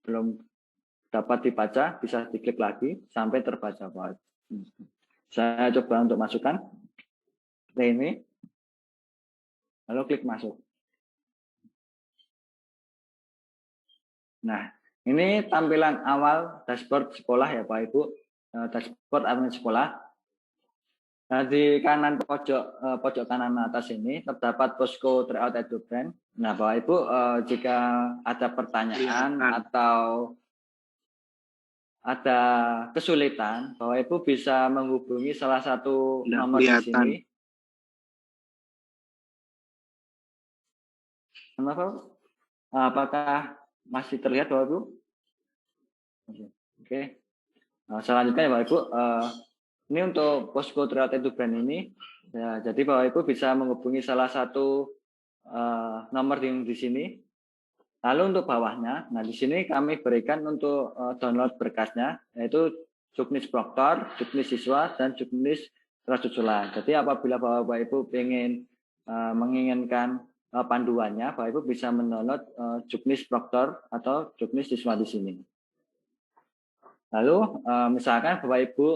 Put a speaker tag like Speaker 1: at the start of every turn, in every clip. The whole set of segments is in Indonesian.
Speaker 1: belum dapat dibaca, bisa diklik lagi sampai terbaca, Pak. Saya coba untuk masukkan ini, lalu klik masuk. Nah, ini tampilan awal dashboard sekolah ya Pak Ibu, dashboard admin sekolah. Nah, di kanan pojok kanan atas ini terdapat posko tryout EduBrand. Nah, Bapak Ibu, jika ada pertanyaan atau ada kesulitan, Bapak Ibu bisa menghubungi salah satu nomor di sini. Kenapa? Apakah masih terlihat Bapak Ibu? Oke. Selanjutnya ya Bapak Ibu, ini untuk posko tryout EduBrand ini. Ya, jadi Bapak Ibu bisa menghubungi salah satu nomor yang di sini. Lalu untuk bawahnya, nah di sini kami berikan untuk download berkasnya, yaitu juknis proktor, juknis siswa, dan juknis surat susulan. Jadi apabila Bapak Ibu ingin menginginkan panduannya, Bapak Ibu bisa mendownload juknis proktor atau juknis siswa di sini. Lalu misalkan Bapak Ibu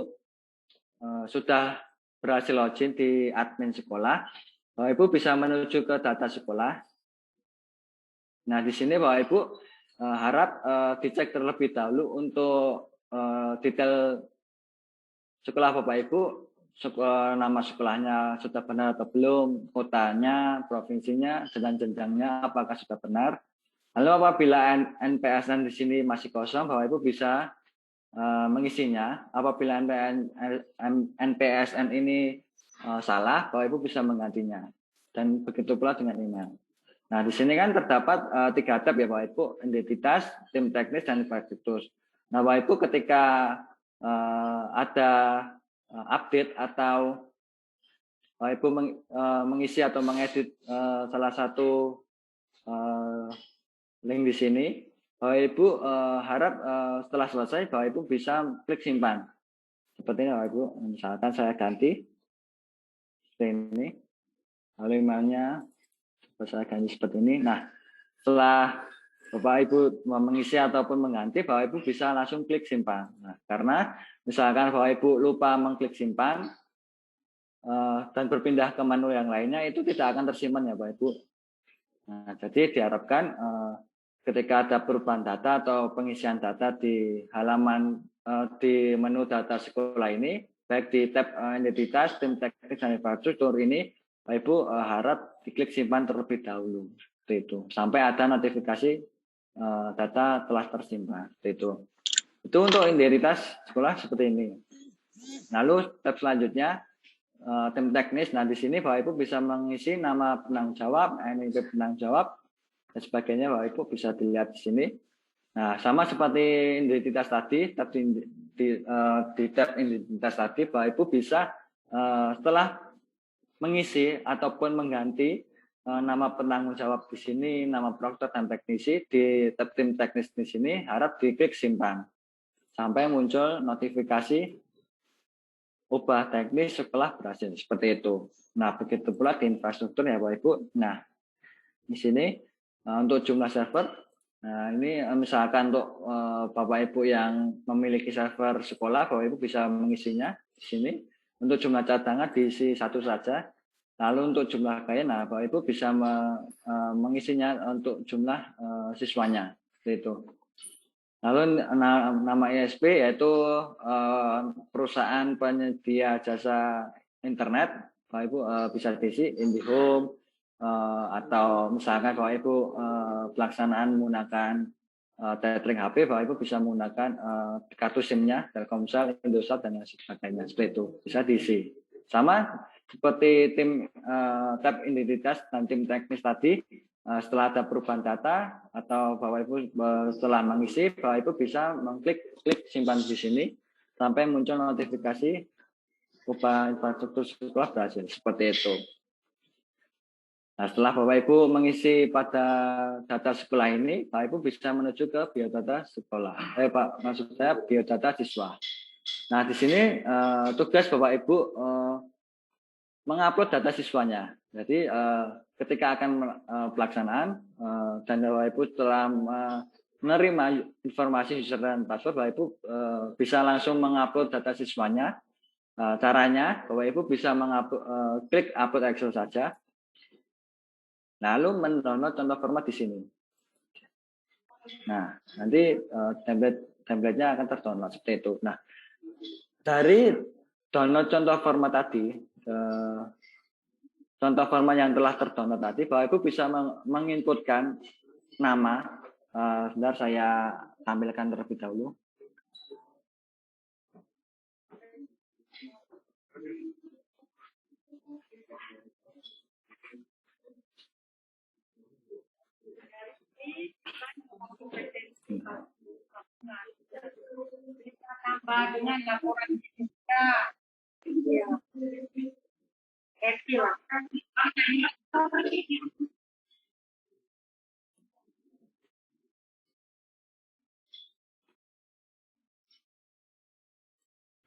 Speaker 1: sudah berhasil login di admin sekolah, Bapak Ibu bisa menuju ke data sekolah. Nah, di sini Bapak Ibu harap dicek terlebih dahulu untuk detail sekolah Bapak Ibu, nama sekolahnya sudah benar atau belum, kotanya, provinsinya, dan jenjangnya apakah sudah benar. Lalu apabila NPSN di sini masih kosong, Bapak Ibu bisa mengisinya. Apabila NPSN ini salah, Bapak Ibu bisa menggantinya. Dan begitu pula dengan email. Nah, di sini kan terdapat 3 tab ya Bapak Ibu, identitas, tim teknis, dan infrastruktur. Nah, Bapak Ibu ketika ada update atau Bapak Ibu mengisi atau mengedit salah satu link di sini, Bapak Ibu harap setelah selesai Bapak Ibu bisa klik simpan. Seperti ini Bapak Ibu, misalkan saya ganti seperti ini, lalu emailnya saya ganti seperti ini. Nah, setelah Bapak Ibu mengisi ataupun mengganti, Bapak Ibu bisa langsung klik simpan. Nah, karena misalkan Bapak Ibu lupa mengklik simpan dan berpindah ke menu yang lainnya, itu tidak akan tersimpan ya Bapak Ibu. Nah, jadi diharapkan ketika ada perubahan data atau pengisian data di halaman di menu data sekolah ini, baik di tab identitas, tim teknis, dan infrastruktur ini, Bapak Ibu harap diklik simpan terlebih dahulu. Itu sampai ada notifikasi data telah tersimpan. Itu untuk identitas sekolah seperti ini. Lalu tab selanjutnya tim teknis. Nah di sini Bapak Ibu bisa mengisi nama penanggung jawab, NIP penanggung jawab dan sebagainya. Bapak Ibu bisa dilihat di sini. Nah sama seperti identitas tadi, tab di tab identitas tadi Bapak Ibu bisa setelah mengisi ataupun mengganti nama penanggung jawab di sini, nama proktor dan teknisi di tab tim teknis di sini, harap diklik simpan sampai muncul notifikasi ubah teknis setelah berhasil seperti itu. Nah begitu pula di infrastruktur ya Bapak Ibu. Nah di sini untuk jumlah server, nah ini misalkan untuk Bapak Ibu yang memiliki server sekolah, Bapak Ibu bisa mengisinya di sini. Untuk jumlah cadangan diisi 1 saja. Lalu untuk jumlah gaya, nah Bapak Ibu bisa mengisinya untuk jumlah siswanya, seperti itu. Lalu nama ISP yaitu perusahaan penyedia jasa internet, Bapak Ibu bisa diisi IndiHome atau misalkan Bapak Ibu pelaksanaan menggunakan tethering HP, Bapak Ibu bisa menggunakan kartu SIM-nya Telkomsel, Indosat dan lain sebagainya. Seperti itu bisa diisi. Sama seperti tim tab identitas dan tim teknis tadi, setelah ada perubahan data atau Bapak Ibu setelah mengisi, Bapak Ibu bisa mengklik simpan di sini sampai muncul notifikasi ubah infrastruktur sekolah berhasil. Seperti itu. Nah, setelah Bapak Ibu mengisi pada data sekolah ini, Bapak Ibu bisa menuju ke biodata sekolah. Pak, maksud saya biodata siswa. Nah, di sini tugas Bapak Ibu mengupload data siswanya. Jadi ketika akan pelaksanaan dan Bapak Ibu telah menerima informasi user dan password, Bapak Ibu bisa langsung mengupload data siswanya. Caranya, Bapak Ibu bisa klik upload Excel saja, lalu mendownload contoh format di sini. Nah, nanti template-nya akan terdownload seperti itu. Nah, dari download contoh format tadi, contoh format yang telah terdownload tadi, Bapak Ibu bisa menginputkan nama. Sebentar saya tampilkan terlebih dahulu.
Speaker 2: Tambah dengan laporan kita.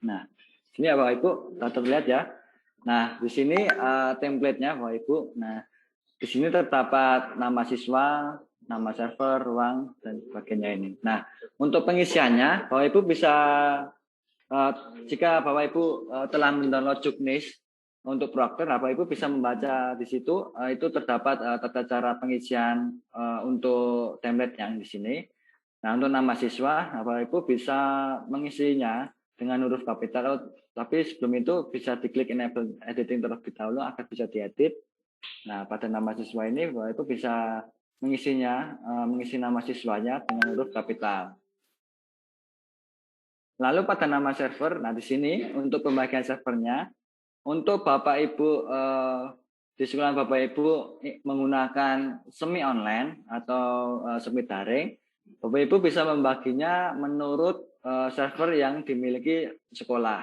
Speaker 1: Nah, sini ya Bapak Ibu, terlihat ya. Nah, di sini template-nya Bapak Ibu. Nah, di sini terdapat nama siswa, nama server, ruang, dan sebagainya ini. Nah, untuk pengisiannya, Bapak Ibu bisa, jika Bapak Ibu telah mendownload Juknis untuk Proctor, Bapak Ibu bisa membaca di situ, itu terdapat tata cara pengisian untuk template yang di sini. Nah, untuk nama siswa, Bapak Ibu bisa mengisinya dengan huruf kapital, tapi sebelum itu bisa diklik enable editing terlebih dahulu agar bisa diedit. Nah, pada nama siswa ini Bapak Ibu bisa mengisi nama siswanya dengan huruf kapital. Lalu pada nama server, nah di sini untuk pembagian servernya, untuk Bapak Ibu di sekolah Bapak Ibu menggunakan semi online atau semi daring, Bapak Ibu bisa membaginya menurut server yang dimiliki sekolah.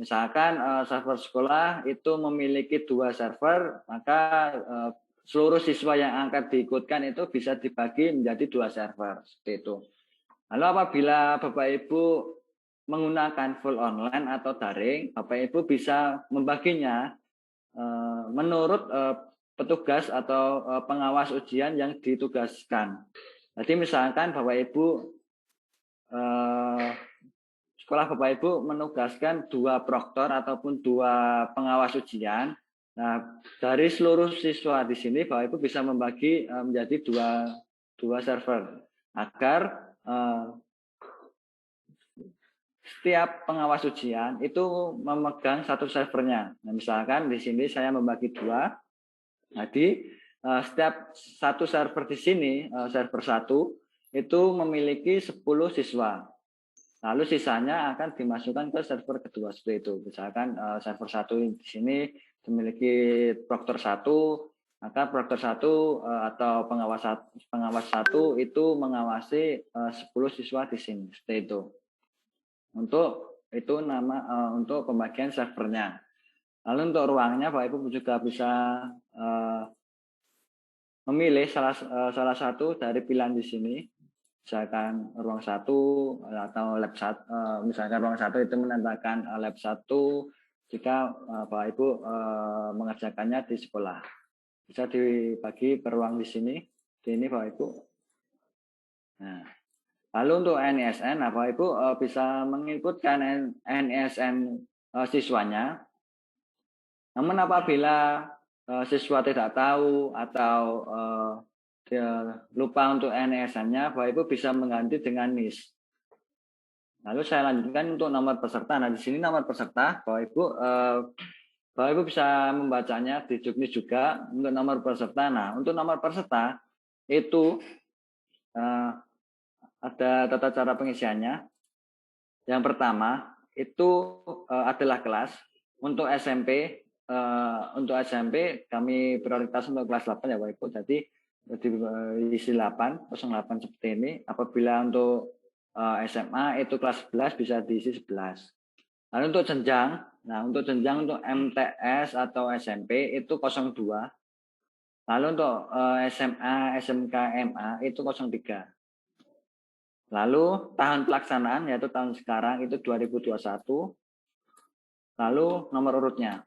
Speaker 1: Misalkan server sekolah itu memiliki 2 server, maka seluruh siswa yang akan diikutkan itu bisa dibagi menjadi 2 server, seperti itu. Lalu apabila Bapak Ibu menggunakan full online atau daring, Bapak Ibu bisa membaginya menurut petugas atau pengawas ujian yang ditugaskan. Jadi misalkan Bapak Ibu sekolah Bapak Ibu menugaskan 2 proktor ataupun 2 pengawas ujian. Nah, dari seluruh siswa di sini Bapak Ibu bisa membagi menjadi dua server agar setiap pengawas ujian itu memegang satu servernya. Nah, misalkan di sini saya membagi 2. Jadi setiap satu server di sini, server 1 itu memiliki 10 siswa. Lalu sisanya akan dimasukkan ke server kedua seperti itu. Misalkan server 1 di sini memiliki proktor 1, maka proktor 1 atau pengawas 1 itu mengawasi 10 siswa di sini seperti itu. Untuk untuk pembagian servernya. Lalu untuk ruangnya Bapak Ibu juga bisa memilih salah satu dari pilihan di sini. Misalkan ruang 1 atau lab 1, misalkan ruang 1 itu menambahkan lab 1 jika Bapak Ibu mengerjakannya di sekolah. Bisa dibagi per ruang di sini. Di ini Bapak Ibu. Nah, lalu untuk NISN, Bapak Ibu bisa menginputkan NISN siswanya. Namun apabila siswa tidak tahu atau dia lupa untuk NISN-nya, Bapak Ibu bisa mengganti dengan NIS. Lalu saya lanjutkan untuk nomor peserta. Nah, di sini nomor peserta, Bapak Ibu bisa membacanya di Juknis juga untuk nomor peserta. Nah, untuk nomor peserta itu ada tata cara pengisiannya. Yang pertama itu adalah kelas. Untuk SMP, kami prioritas untuk kelas 8 ya Bapak Ibu. Jadi diisi 8, 08 seperti ini. Apabila untuk SMA itu kelas 11 bisa diisi 11. Lalu untuk jenjang, untuk MTS atau SMP itu 02. Lalu untuk SMA, SMK, MA itu 03. Lalu tahun pelaksanaan yaitu tahun sekarang itu 2021. Lalu nomor urutnya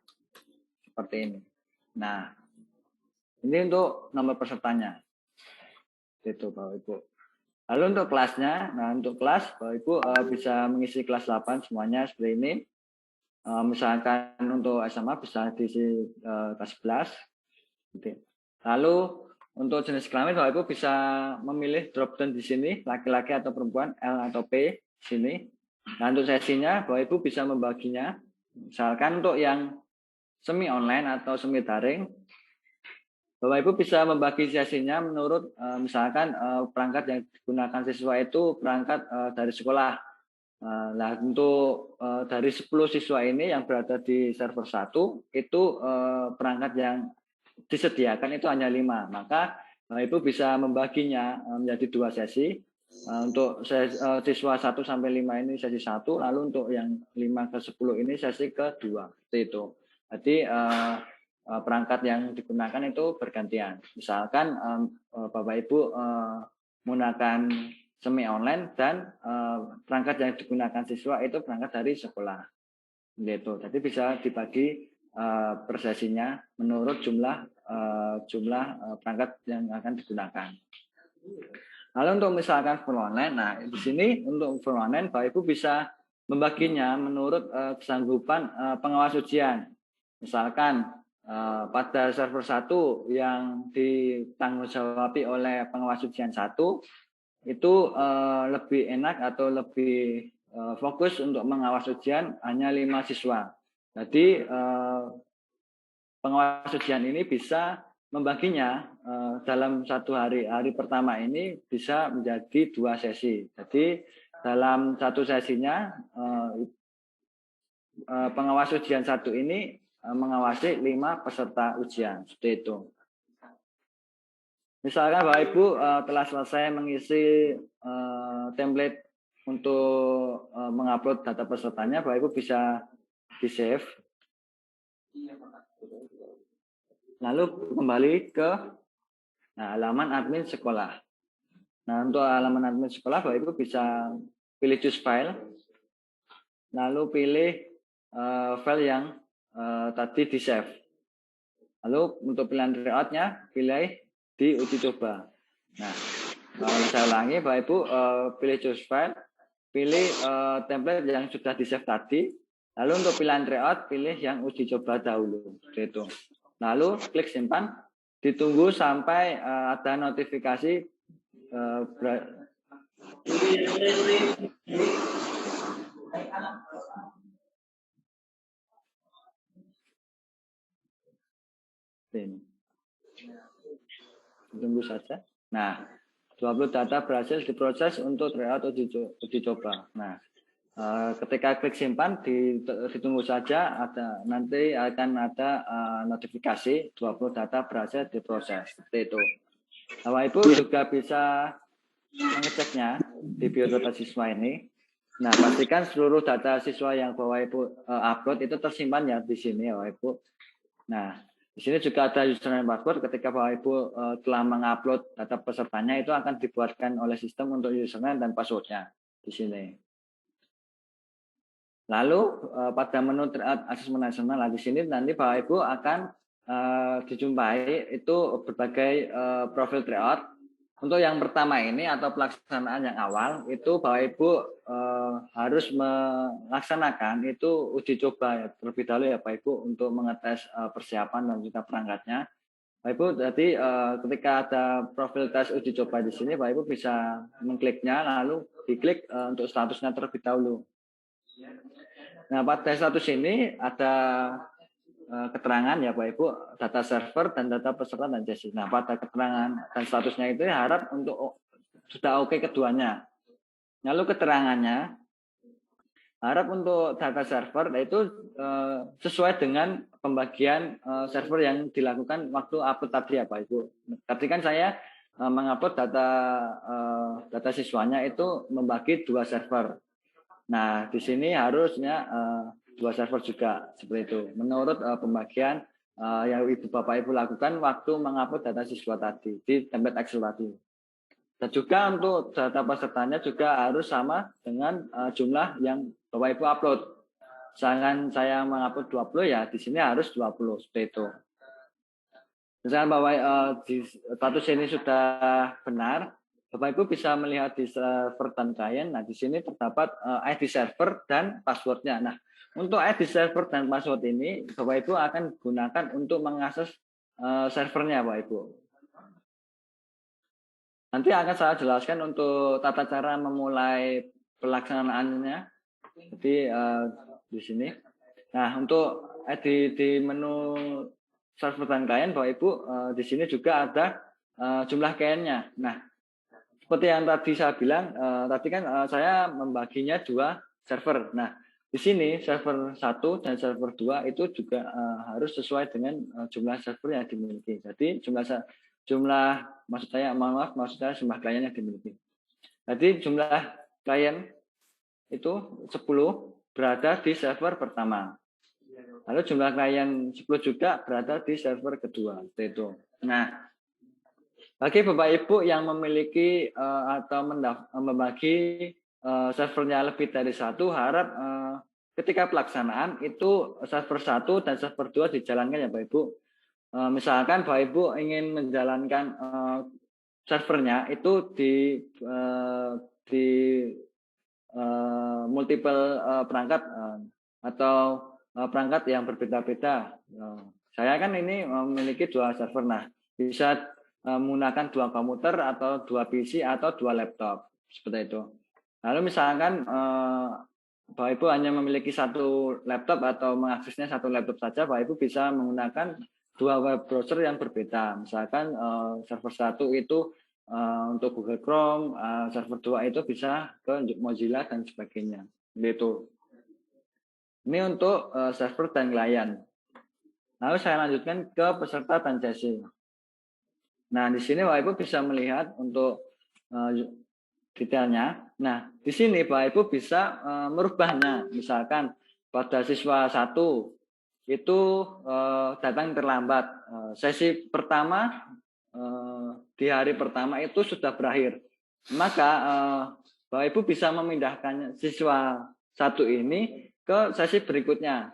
Speaker 1: seperti ini. Nah, ini untuk nomor pesertanya. Itu Bapak Ibu. Lalu untuk kelasnya, nah untuk kelas Bapak Ibu bisa mengisi kelas 8 semuanya seperti ini. Misalkan untuk SMA bisa diisi kelas 11. Gitu. Lalu untuk jenis kelamin Bapak Ibu bisa memilih drop down di sini, laki-laki atau perempuan, L atau P di sini. Nah untuk sesinya Bapak Ibu bisa membaginya. Misalkan untuk yang semi online atau semi daring, Bapak Ibu bisa membagi sesinya menurut misalkan perangkat yang digunakan siswa itu perangkat dari sekolah. Nah, untuk dari 10 siswa ini yang berada di server 1 itu perangkat yang disediakan itu hanya 5. Maka Ibu bisa membaginya menjadi 2 sesi. Untuk siswa 1 sampai 5 ini sesi 1, lalu untuk yang 5 ke 10 ini sesi ke-2. Seperti itu. Jadi perangkat yang digunakan itu bergantian. Misalkan Bapak Ibu menggunakan semi online dan perangkat yang digunakan siswa itu perangkat dari sekolah. Gitu. Jadi bisa dibagi per sesinya menurut jumlah perangkat yang akan digunakan. Lalu untuk misalkan full online, nah di sini untuk full online Bapak Ibu bisa membaginya menurut kesanggupan pengawas ujian. Misalkan pada server 1 yang ditanggung-jawabi oleh pengawas ujian 1 itu lebih enak atau lebih fokus untuk mengawas ujian hanya 5 siswa. Jadi pengawas ujian ini bisa membaginya dalam satu hari. Hari pertama ini bisa menjadi 2 sesi. Jadi dalam satu sesinya pengawas ujian 1 ini mengawasi 5 peserta ujian. Seperti itu. Misalkan Bapak Ibu telah selesai mengisi template untuk mengupload data pesertanya, Bapak Ibu bisa di-save. Lalu kembali ke halaman admin sekolah. Nah, untuk halaman admin sekolah, Bapak Ibu bisa pilih choose file, lalu pilih file yang tadi di-save. Lalu untuk pilihan layout-nya, pilih di uji coba. Nah, kalau saya ulangi, Bapak Ibu pilih choose file, pilih template yang sudah di-save tadi, lalu untuk pilihan layout, pilih yang uji coba dahulu. Gitu. Lalu klik simpan, ditunggu sampai ada notifikasi tunggu saja. Nah, 20 data berhasil diproses untuk tryout uji coba. Nah, ketika klik simpan ditunggu saja, nanti akan ada notifikasi 20 data berhasil diproses. Seperti itu. Bapak Ibu juga bisa mengeceknya di biodata siswa ini. Nah, pastikan seluruh data siswa yang Bapak Ibu upload itu tersimpan ya di sini ya Bapak Ibu. Nah, di sini juga ada username password. Ketika Bapak Ibu telah mengupload data pesertanya itu akan dibuatkan oleh sistem untuk username dan passwordnya di sini. Lalu pada menu asesmen nasional di sini nanti Bapak Ibu akan dijumpai itu berbagai profil tryout. Untuk yang pertama ini atau pelaksanaan yang awal itu Bapak Ibu harus melaksanakan itu uji coba ya, terlebih dahulu ya Bapak Ibu untuk mengetes persiapan dan juga perangkatnya. Bapak Ibu, jadi ketika ada profil tes uji coba di sini Bapak Ibu bisa mengkliknya lalu diklik untuk statusnya terlebih dahulu. Nah, pada status ini ada keterangan ya Bapak Ibu, data server dan data peserta dan sesi. Nah, pada keterangan dan statusnya itu harap untuk sudah oke keduanya. Lalu keterangannya harap untuk data server itu sesuai dengan pembagian server yang dilakukan waktu upload tadi ya Pak Ibu. Tadi kan saya mengupload data siswanya itu membagi 2 server. Nah, di sini harusnya 2 server juga seperti itu. Menurut pembagian yang Ibu Bapak Ibu lakukan waktu mengupload data siswa tadi di template Excel tadi. Dan juga untuk data pesertanya juga harus sama dengan jumlah yang Bapak Ibu upload. Misalkan saya mengupload 20 ya di sini harus 20 seperti itu. Misalkan Bapak di status ini sudah benar, Bapak Ibu bisa melihat di server dan klien. Nah, di sini terdapat ID server dan passwordnya. Nah, untuk ID server dan password ini, Bapak Ibu akan gunakan untuk mengakses servernya, Bapak Ibu. Nanti akan saya jelaskan untuk tata cara memulai pelaksanaannya. Jadi di sini. Nah, untuk di menu server dan klien, Bapak Ibu, di sini juga ada jumlah kliennya. Nah, seperti yang tadi saya bilang, tadi kan saya membaginya 2 server. Nah, di sini server 1 dan server 2 itu juga harus sesuai dengan jumlah server yang dimiliki. Jadi jumlah maksud saya jumlah klien yang dimiliki. Jadi jumlah klien itu 10 berada di server pertama. Lalu jumlah klien 10 juga berada di server kedua. Itu. Nah, bagi Bapak Ibu yang memiliki atau membagi servernya lebih dari 1, harap ketika pelaksanaan itu server 1 dan server 2 dijalankan ya Bapak Ibu. Misalkan Bapak Ibu ingin menjalankan servernya itu di multiple perangkat atau perangkat yang berbeda-beda. Saya kan ini memiliki 2 server. Nah, bisa menggunakan 2 komputer atau 2 PC atau 2 laptop seperti itu. Lalu misalkan Bapak Ibu hanya memiliki 1 laptop atau mengaksesnya 1 laptop saja, Bapak Ibu bisa menggunakan 2 web browser yang berbeda. Misalkan server 1 itu untuk Google Chrome, server 2 itu bisa ke Mozilla dan sebagainya. Gitu. Ini untuk server dan klien. Lalu saya lanjutkan ke peserta dan sesi. Nah, di sini Bapak Ibu bisa melihat untuk detailnya. Nah, di sini Bapak Ibu bisa merubahnya. Misalkan pada siswa 1 itu datang terlambat. Sesi pertama di hari pertama itu sudah berakhir. Maka Bapak Ibu bisa memindahkan siswa 1 ini ke sesi berikutnya.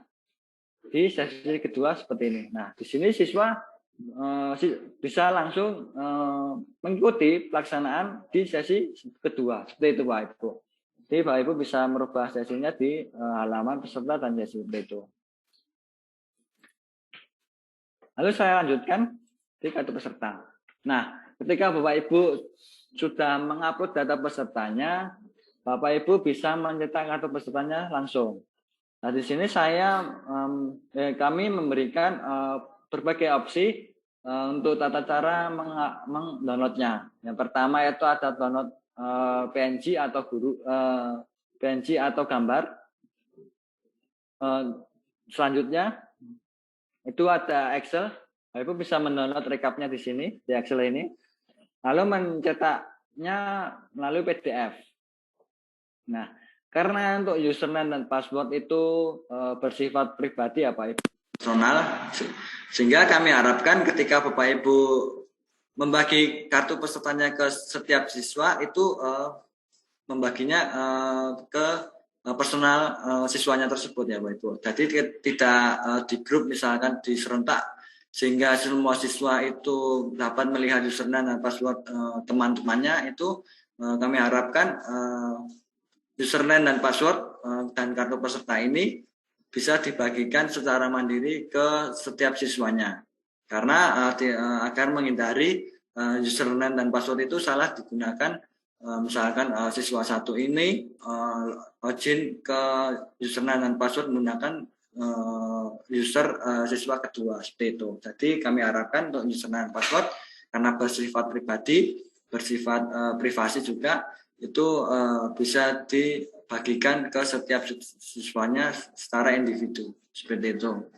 Speaker 1: Di sesi kedua seperti ini. Nah, di sini siswa bisa langsung mengikuti pelaksanaan di sesi kedua. Seperti itu Bapak Ibu. Jadi Bapak Ibu bisa merubah sesinya di halaman peserta dan sesi seperti itu. Lalu saya lanjutkan di kartu peserta. Nah, ketika Bapak Ibu sudah mengupload data pesertanya, Bapak Ibu bisa mencetak kartu pesertanya langsung. Nah, di sini kami memberikan berbagai opsi untuk tata cara mendownloadnya. Yang pertama itu ada download PNG atau PNG atau gambar. Selanjutnya itu ada Excel. Ibu bisa mendownload rekapnya di sini di Excel ini. Lalu mencetaknya melalui PDF. Nah, karena untuk username dan password itu bersifat pribadi ya Pak Ibu, personal, sehingga kami harapkan ketika Bapak Ibu membagi kartu pesertanya ke setiap siswa itu membaginya ke personal siswanya tersebut ya Bapak Ibu. Jadi tidak di grup misalkan di serentak, sehingga semua siswa itu dapat melihat username dan password teman-temannya. Itu kami harapkan username dan password dan kartu peserta ini bisa dibagikan secara mandiri ke setiap siswanya, karena agar menghindari username dan password itu salah digunakan. Misalkan siswa 1 ini login ke username dan password menggunakan user siswa kedua seperti itu. Jadi kami harapkan untuk username dan password karena bersifat pribadi, bersifat privasi juga, itu bisa dibagikan ke setiap siswanya secara individu seperti itu.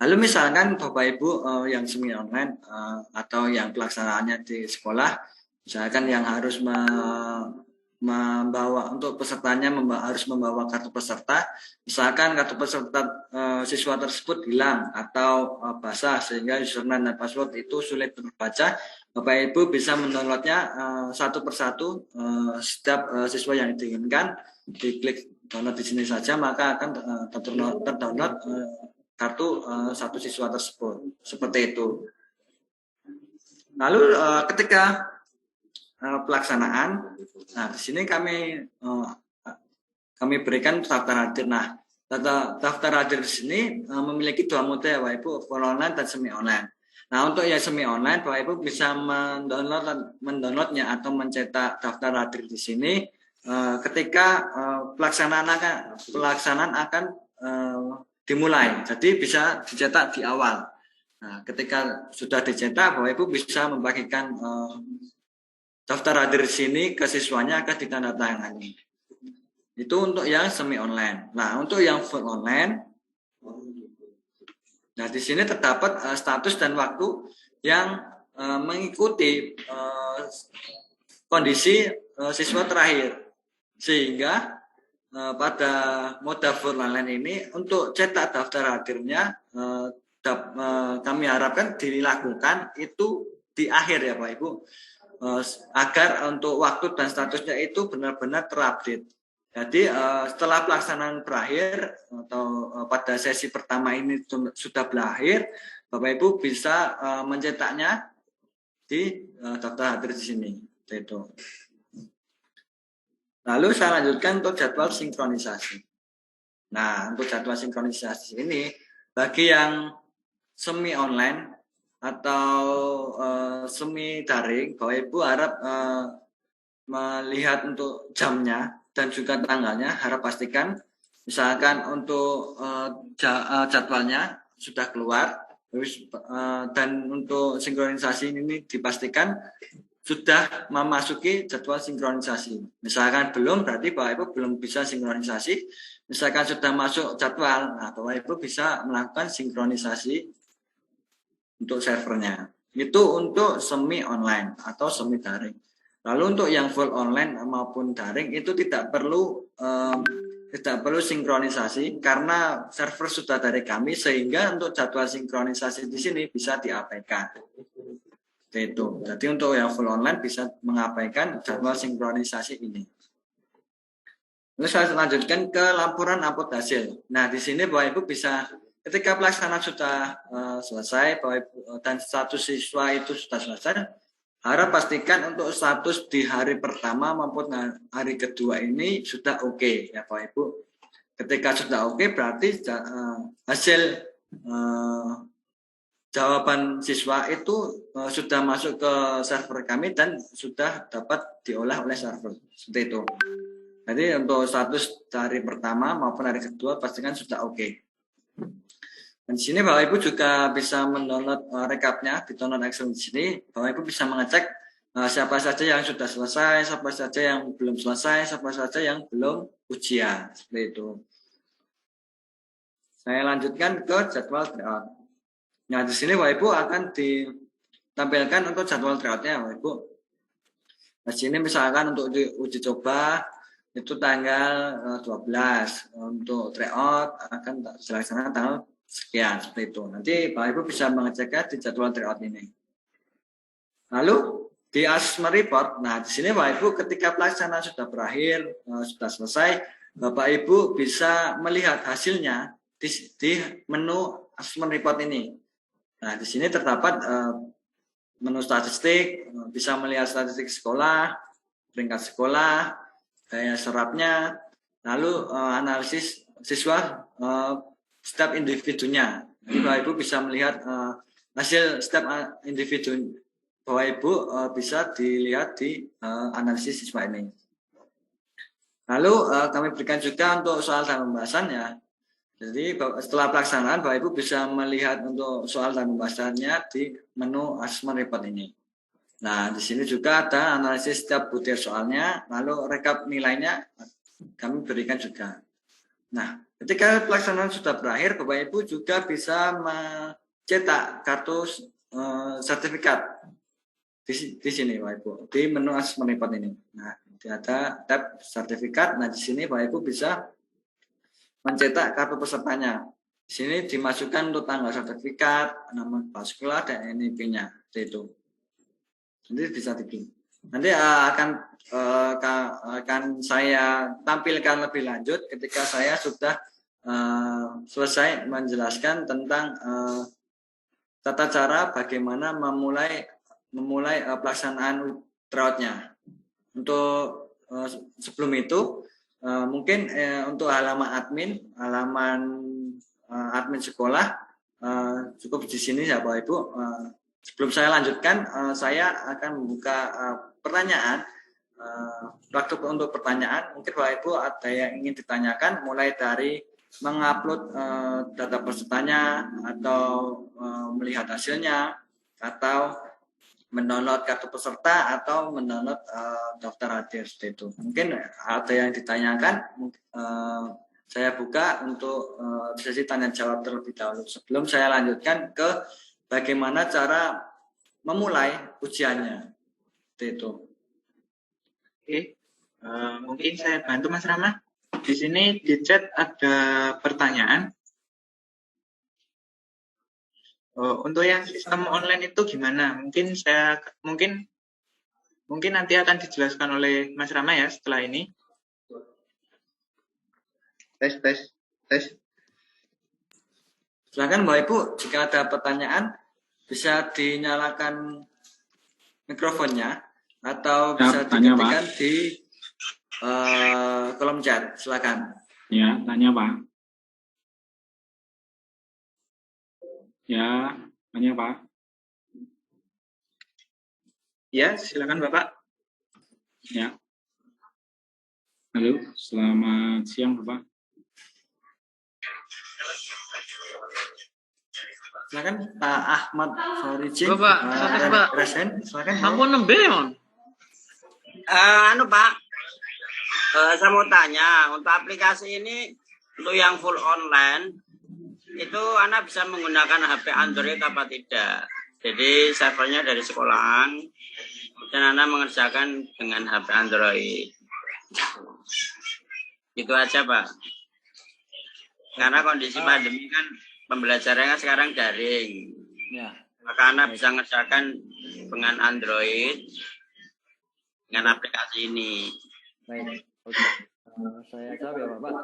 Speaker 1: Lalu misalkan Bapak Ibu yang semi online atau yang pelaksanaannya di sekolah, misalkan yang harus membawa untuk pesertanya harus membawa kartu peserta, misalkan kartu peserta siswa tersebut hilang atau basah sehingga username dan password itu sulit terbaca, Bapak Ibu bisa mendownloadnya satu persatu setiap siswa yang diinginkan, diklik download di sini saja maka akan terdownload kartu satu siswa tersebut seperti itu. Lalu ketika pelaksanaan. Nah, di sini kami berikan daftar hadir. Nah, daftar hadir di sini memiliki dua mode ya, Bapak Ibu, full online dan semi online. Nah, untuk yang semi online, Bapak Ibu bisa mendownloadnya atau mencetak daftar hadir di sini ketika pelaksanaan akan dimulai. Jadi bisa dicetak di awal. Nah, ketika sudah dicetak, Bapak Ibu bisa membagikan daftar hadir di sini ke siswanya akan ditandatangani. Itu untuk yang semi online. Nah, untuk yang full online, nah di sini terdapat status dan waktu yang mengikuti kondisi siswa terakhir. Sehingga pada mode full online ini untuk cetak daftar hadirnya kami harapkan dilakukan itu di akhir ya Pak Ibu, agar untuk waktu dan statusnya itu benar-benar terupdate. Jadi setelah pelaksanaan berakhir atau pada sesi pertama ini sudah berakhir, Bapak Ibu bisa mencetaknya di daftar hadir di sini. Itu. Lalu saya lanjutkan untuk jadwal sinkronisasi. Nah, untuk jadwal sinkronisasi ini bagi yang semi online atau semi daring, Bapak Ibu harap melihat untuk jamnya dan juga tanggalnya, harap pastikan misalkan untuk jadwalnya sudah keluar, dan untuk sinkronisasi ini dipastikan sudah memasuki jadwal sinkronisasi. Misalkan belum, berarti Bapak Ibu belum bisa sinkronisasi. Misalkan sudah masuk jadwal, nah Bapak Ibu bisa melakukan sinkronisasi untuk servernya. Itu untuk semi online atau semi daring. Lalu untuk yang full online maupun daring itu tidak perlu sinkronisasi karena server sudah dari kami, sehingga untuk jadwal sinkronisasi di sini bisa diabaikan. Itu. Jadi untuk yang full online bisa mengabaikan jadwal sinkronisasi ini. Lalu saya lanjutkan ke laporan upload hasil. Nah, di sini Bapak Ibu bisa ketika pelaksanaan sudah selesai, Bapak Ibu, dan status siswa itu sudah selesai, harap pastikan untuk status di hari pertama maupun hari kedua ini sudah oke, ya Bapak Ibu. Ketika sudah oke, berarti hasil jawaban siswa itu sudah masuk ke server kami dan sudah dapat diolah oleh server. Seperti itu. Jadi untuk status dari pertama maupun hari kedua pastikan sudah oke. Dan di sini Bapak Ibu juga bisa mendownload rekapnya di download Excel di sini. Bapak Ibu bisa mengecek siapa saja yang sudah selesai, siapa saja yang belum selesai, siapa saja yang belum ujian. Seperti itu. Saya lanjutkan ke jadwal tryout. Nah, di sini Bapak Ibu akan ditampilkan untuk jadwal tryoutnya, Bapak Ibu. Nah, di sini misalkan untuk uji coba itu tanggal 12, untuk tryout akan dilaksanakan tanggal sekian, seperti itu. Nanti Bapak Ibu bisa mengeceknya di jadwal tryout ini. Lalu di assessment report, nah di sini Bapak Ibu ketika pelaksanaan sudah berakhir, sudah selesai, Bapak Ibu bisa melihat hasilnya di menu assessment report ini. Nah, di sini terdapat menu statistik, bisa melihat statistik sekolah, peringkat sekolah, daya serapnya, lalu analisis siswa setiap individunya. Jadi Bapak Ibu bisa melihat hasil setiap individu Bapak Ibu bisa dilihat di analisis siswa ini. Lalu kami berikan juga untuk soal dan pembahasan ya. Jadi setelah pelaksanaan Bapak Ibu bisa melihat untuk soal dan pembahasannya di menu assessment report ini. Nah, di sini juga ada analisis setiap butir soalnya, lalu rekap nilainya kami berikan juga. Nah, ketika pelaksanaan sudah berakhir, Bapak Ibu juga bisa mencetak kartu sertifikat di sini Bapak Ibu, di menu assessment report ini. Nah, ada tab sertifikat. Nah, di sini Bapak Ibu bisa mencetak kartu pesertanya. Di sini dimasukkan untuk tanggal sertifikat, nama kepala sekolah, dan NIP-nya. Itu. Nanti bisa dipilih. Nanti akan saya tampilkan lebih lanjut ketika saya sudah selesai menjelaskan tentang tata cara bagaimana memulai pelaksanaan tryout-nya. untuk sebelum itu mungkin untuk halaman admin sekolah cukup di sini ya Bapak Ibu. Sebelum saya lanjutkan, saya akan membuka pertanyaan. Waktu untuk pertanyaan, mungkin Bapak Ibu ada yang ingin ditanyakan, mulai dari mengupload data pesertanya atau melihat hasilnya, atau mendownload kartu peserta, atau mendownload daftar hadir itu. Mungkin ada yang ditanyakan, saya buka untuk sesi tanya jawab terlebih dahulu sebelum saya lanjutkan ke bagaimana cara memulai ujiannya itu.
Speaker 3: Oke, mungkin saya bantu Mas Rama. Di sini di chat ada pertanyaan. Untuk yang sistem online itu gimana? Mungkin nanti akan dijelaskan oleh Mas Rama ya setelah ini. Tes.
Speaker 1: Silakan Bapak Ibu, jika ada pertanyaan bisa dinyalakan mikrofonnya atau bisa diketikkan di kolom chat. Silakan.
Speaker 4: Ya, tanya Pak. Ya, tanya Pak.
Speaker 3: Ya, silakan Bapak.
Speaker 4: Ya. Halo, selamat siang Bapak.
Speaker 1: Silakan Pak Ahmad Farijin.
Speaker 5: Bapak,
Speaker 1: Resen, silakan.
Speaker 5: Ampun nembe, Mon.
Speaker 6: Pak, saya mau tanya, untuk aplikasi ini, untuk yang full online, itu Anda bisa menggunakan HP Android apa tidak? Jadi servernya dari sekolahan, dan Anda mengerjakan dengan HP Android. Itu aja, Pak. Karena kondisi pandemi kan, pembelajarannya sekarang daring.
Speaker 1: Ya.
Speaker 6: Maka Anda bisa mengerjakan dengan Android, dengan aplikasi ini.
Speaker 1: Baik, oke. Saya jawab ya Bapak.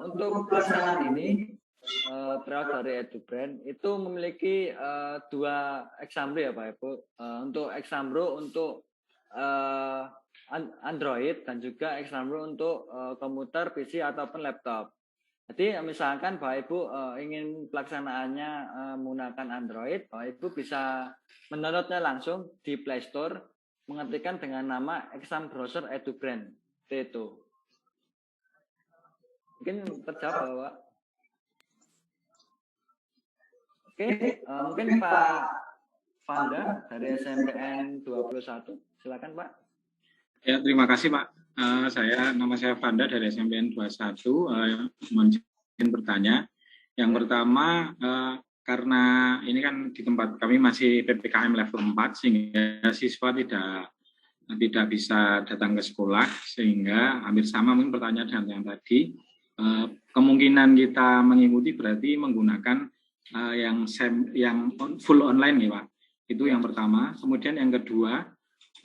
Speaker 1: Untuk pelaksanaan ini, berasal dari EduBrand itu memiliki dua Exambro ya Pak Ibu. Untuk Exambro untuk Android dan juga Exambro untuk komputer, PC ataupun laptop. Jadi misalkan Bapak Ibu ingin pelaksanaannya menggunakan Android, Bapak Ibu bisa mendownloadnya langsung di Play Store, mengetikkan dengan nama Exam Browser EduBrand. Itu. Mungkin terjawab Bapak. Oke, mungkin Pak Fanda dari SMPN 21, silakan Pak.
Speaker 4: Ya, terima kasih Pak. Nama saya Fanda dari SMPN 21. Mohon izin bertanya. Yang pertama, karena ini kan di tempat kami masih PPKM level 4, sehingga siswa tidak bisa datang ke sekolah, sehingga hampir sama mungkin pertanyaan dengan yang tadi. Kemungkinan kita mengikuti berarti menggunakan yang full online ya Pak. Itu yang pertama. Kemudian yang kedua,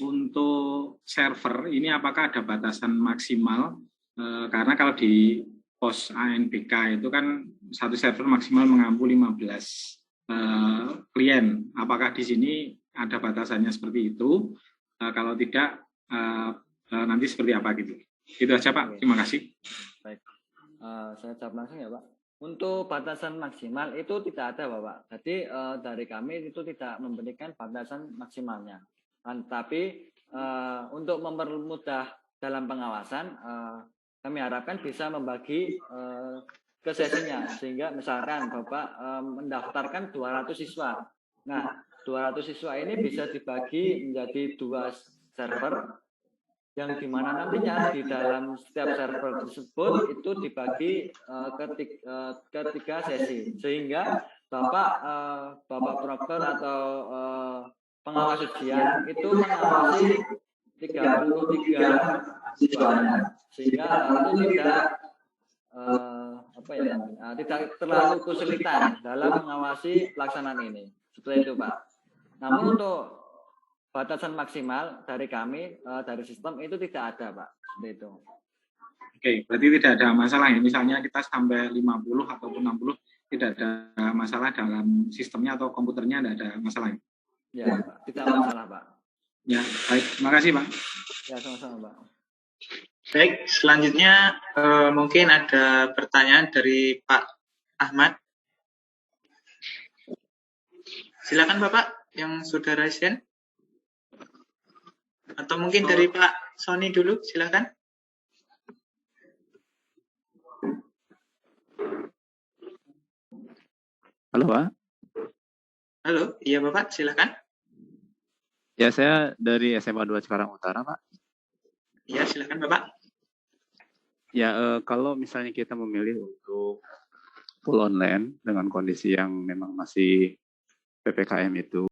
Speaker 4: untuk server ini apakah ada batasan maksimal? Karena kalau di pos ANBK itu kan satu server maksimal mengampu 15 klien. Apakah di sini ada batasannya seperti itu? Kalau tidak, nanti seperti apa gitu? Itu aja Pak. Terima kasih.
Speaker 1: Baik. Saya jawab langsung ya Pak. Untuk batasan maksimal itu tidak ada Bapak. Jadi dari kami itu tidak memberikan batasan maksimalnya. Tapi untuk mempermudah dalam pengawasan, kami harapkan bisa membagi ke sesinya. Sehingga misalkan Bapak mendaftarkan 200 siswa. Nah, 200 siswa ini bisa dibagi menjadi 2 server, yang dimana nantinya di dalam setiap server tersebut itu dibagi ke 3 sesi, sehingga Bapak proktor atau pengawas ujian itu mengawasi 33 siswanya, sehingga itu tidak terlalu kesulitan dalam mengawasi pelaksanaan ini. Seperti itu Pak. Namun untuk batasan maksimal dari kami, dari sistem itu tidak ada Pak. Seperti itu.
Speaker 4: Oke, berarti tidak ada masalah ya. Misalnya kita sampai 50 ataupun 60, tidak ada masalah dalam sistemnya atau komputernya, tidak ada masalah.
Speaker 1: Ya Pak, tidak masalah Pak.
Speaker 4: Ya, baik. Terima kasih, Pak.
Speaker 1: Ya, sama-sama, Pak.
Speaker 3: Baik, selanjutnya mungkin ada pertanyaan dari Pak Ahmad. Silakan Bapak yang sudah raisen. Atau mungkin dari Pak Sony dulu, silakan.
Speaker 5: Halo Pak.
Speaker 3: Halo, iya Bapak, silakan.
Speaker 5: Ya saya dari SMA 2 Cikarang Utara Pak.
Speaker 3: Iya, silakan Bapak.
Speaker 5: Ya kalau misalnya kita memilih untuk full online dengan kondisi yang memang masih PPKM itu,